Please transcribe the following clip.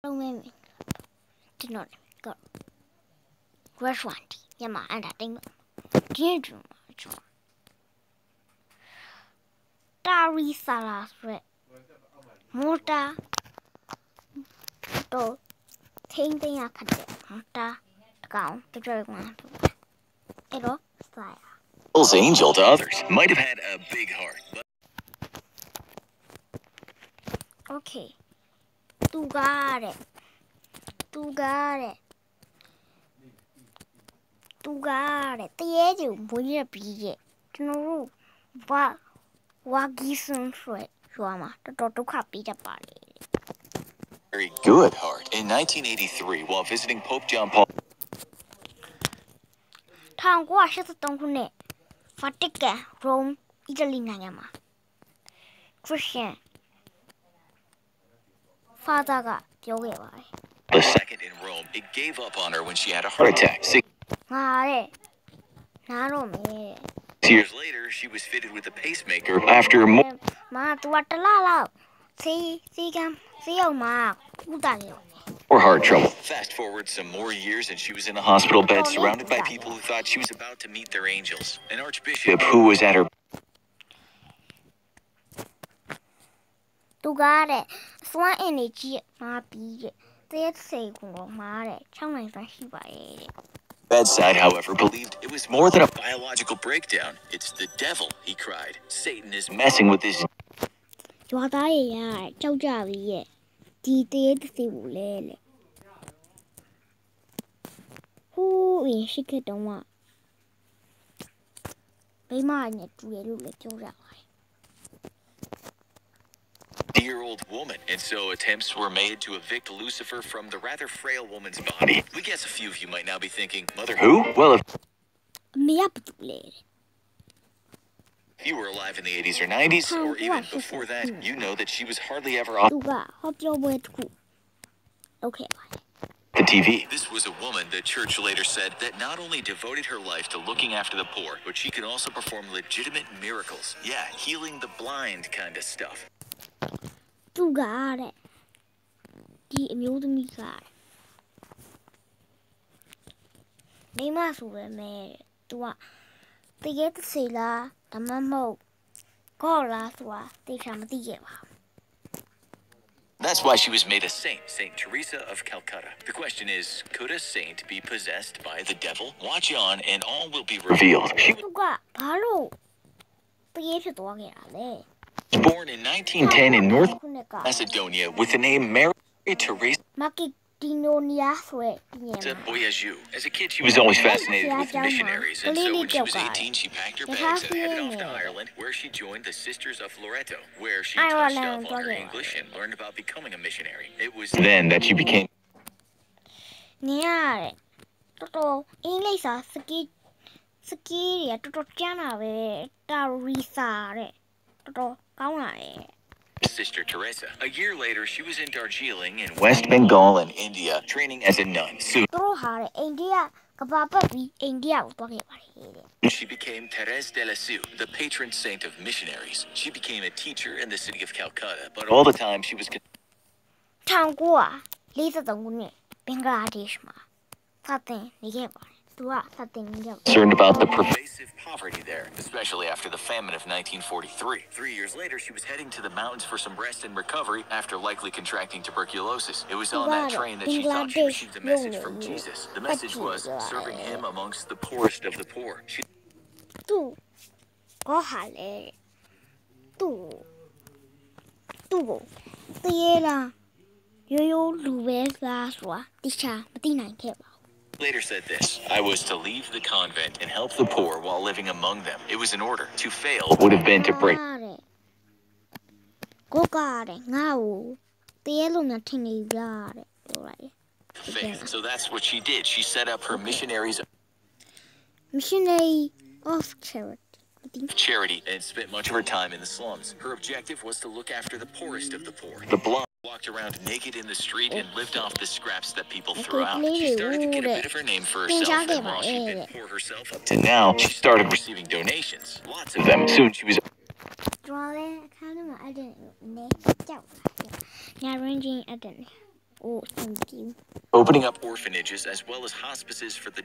Women did not go. Rush Ent, Yama, and I think teresa Mota to Ting a cat, Mota, gown, the dragon. Ero, Sire. Bill's angel to others might have had a big heart, but okay. Tu got it. Tu got it. Tu got it. The edge will be it. No, what gives them sweat? Drama. The daughter copy the body. very good heart. In 1983, while visiting Pope John Paul, Tang wash the tongue. Fatica, Rome, Italy, Nayama. Christian. Father got the second in Rome, it gave up on her when she had a heart attack. 6 years later, she was fitted with a pacemaker after more heart trouble. Fast forward some more years and she was in a hospital bed surrounded by people who thought she was about to meet their angels. An archbishop who was at her Tu got it. Swan energy, my beat. They say, bedside, however, believed it was more than a biological breakdown. It's the devil, he cried. Satan is messing with his. Who is she? Don't want. Be mine, Dear-old woman, and so attempts were made to evict Lucifer from the rather frail woman's body. We guess a few of you might now be thinking, Mother who? Well, if you were alive in the 80s or 90s, or even before that, you know that she was hardly ever on the TV. This was a woman the church later said that not only devoted her life to looking after the poor, but she could also perform legitimate miracles. Yeah, healing the blind kind of stuff. Tu got it. The amusement got it. They must have made it. They get to see la, the mammo. Call last one, they come to give up. That's why she was made a saint, Saint Teresa of Calcutta. The question is, could a saint be possessed by the devil? Watch on and all will be revealed. She was born in 1910 in North Macedonia with the name Mary Teresa Boyajou. As a kid, she was always fascinated with missionaries, and so when she was 18, she packed her bags and headed off to Ireland, where she joined the Sisters of Loreto, where she touched up on her English and learned about becoming a missionary. It was then that she became Sister Teresa. A year later, she was in Darjeeling in West Bengal and India, training as a nun. Soon, she became Thérèse de Lisieux, the patron saint of missionaries. She became a teacher in the city of Calcutta, but all the time she was concerned about the pervasive poverty there, especially after the famine of 1943. 3 years later, she was heading to the mountains for some rest and recovery after likely contracting tuberculosis. It was on that train that she thought she received a message from Jesus. The message was serving him amongst the poorest of the poor. Later said this, I was to leave the convent and help the poor while living among them. It was an order. To fail would have been to break faith. So that's what she did. She set up her missionary of charity and spent much of her time in the slums. Her objective was to look after the poorest of the poor. The blind walked around naked in the street and lived off the scraps that people threw out. She started to get a bit of her name for herself, and while she'd been poor herself up to now, she started receiving donations. Lots of them. Soon she was Oh, thank you. Opening up orphanages as well as hospices for the